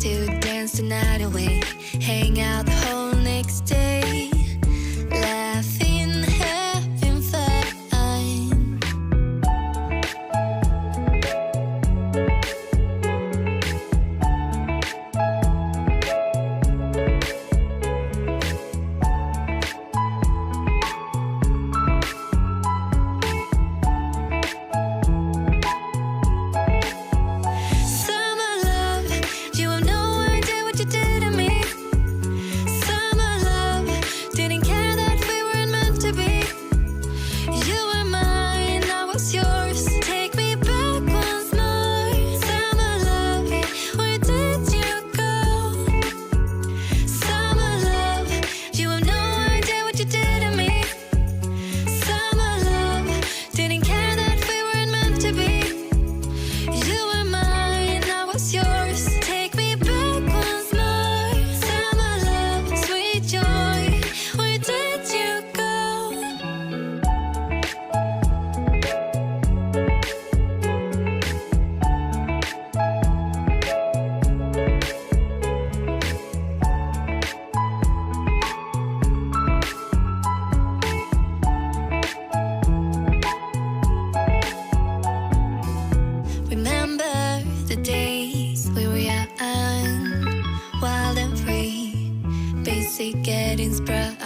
to dance the night away, hang out the whole next day, laughing, having fun. Getting sprung.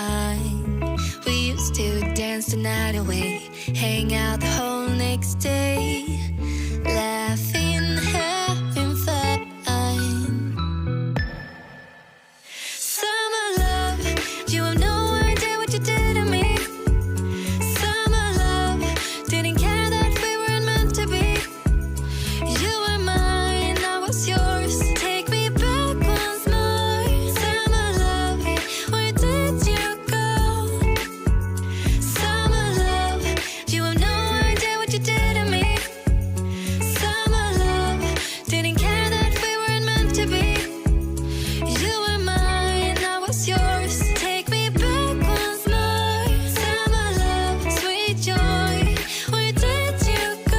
We used to dance the night away, hang out the whole next day, laughing, having fun. Summer love, you have no idea what you did to me. Summer love, didn't care that we weren't meant to be. You were mine, I was yours. Take me back once more. Summer love, where did you go? Summer love, you have no idea what you did to me. Summer love, didn't care that we weren't meant to be. You were mine, I was yours. Take me back once more. Summer love, sweet joy, where did you go?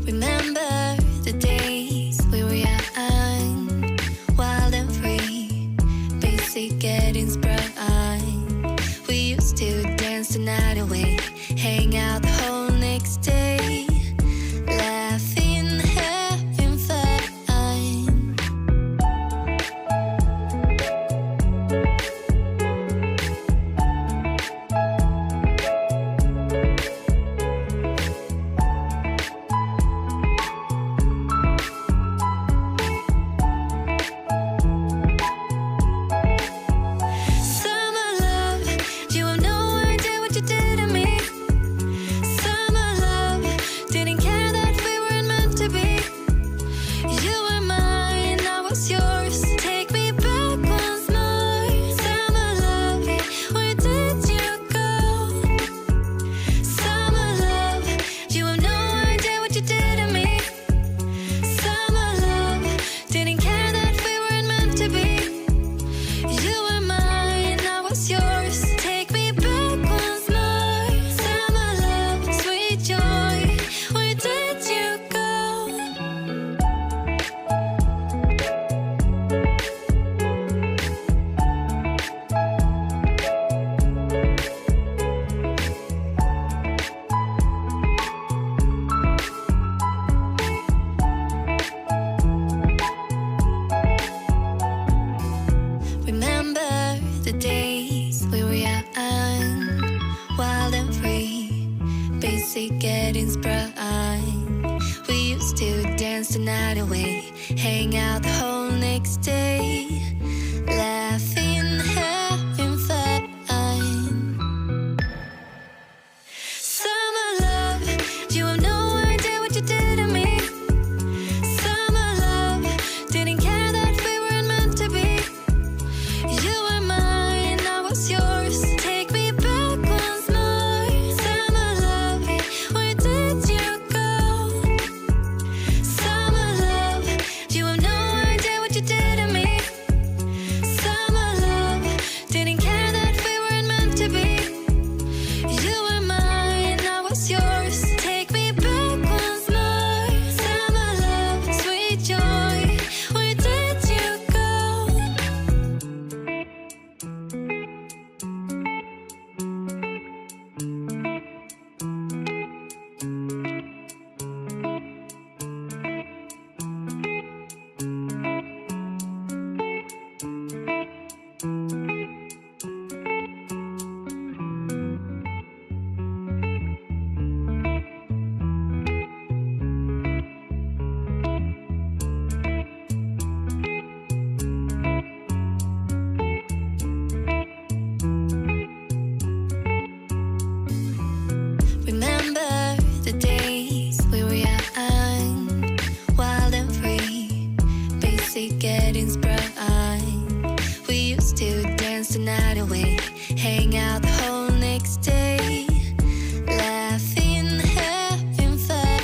Remember the days we were young, wild and free, basic getting sprung. We used to dance the night away, hang out the whole next day, laughing, having fun. Summer love, you have no idea what you did to me. Summer love, didn't care that we weren't meant to be. You were mine, I was yours. Take me back once more. Summer love, where did you go? Summer love, you have no idea what you did to me. Summer love, didn't care that we weren't meant to be. You were mine, I was yours. Take me back once more. Summer love, sweet joy, where did you go? Remember the days we were young, wild and free, basic getting sprung. We used to dance the night away, hang out the whole next day, laughing, having fun. night away, hang out the whole next day, laughing, having fun.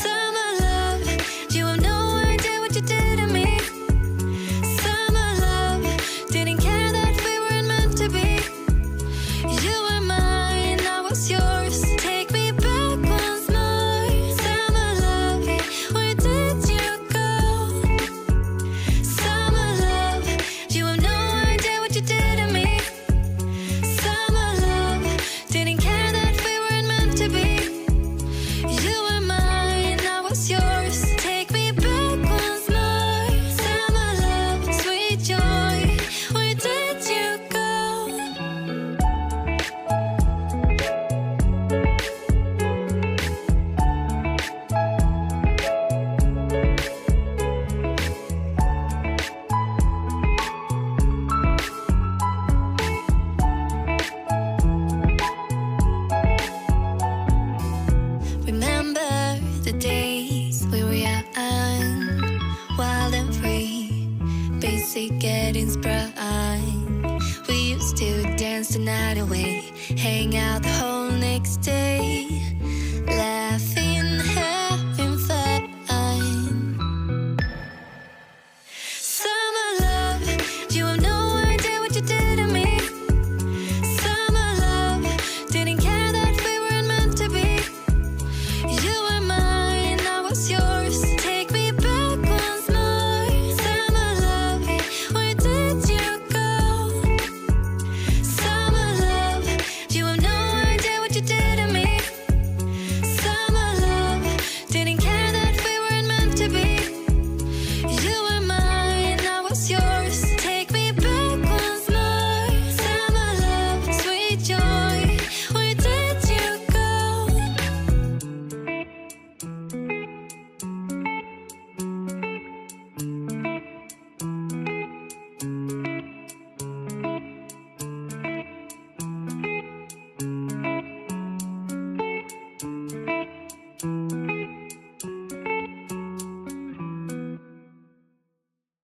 Summer love, you have no idea what you did to me. Summer love, didn't care that we weren't meant to be. You were mine, I was yours. Take me back once more. Summer love, where did you go? Summer love, you have no idea what you did to me. Summer love, didn't care that we weren't meant to be. You were mine, I was yours. Take me back once more. Summer love, sweet joy, where did you go? Remember the days we were young, wild and free, basic getting sprung. We used to dance the night away, hang out the whole next day, laughing, having fun. Summer love, you have no idea what you did to me. Summer love, didn't care that we weren't meant to be. You were mine, I was yours. Take me back once more. Summer love, where did you go? Summer love, you have no idea what you did to me. Summer love, didn't care that we weren't meant to be.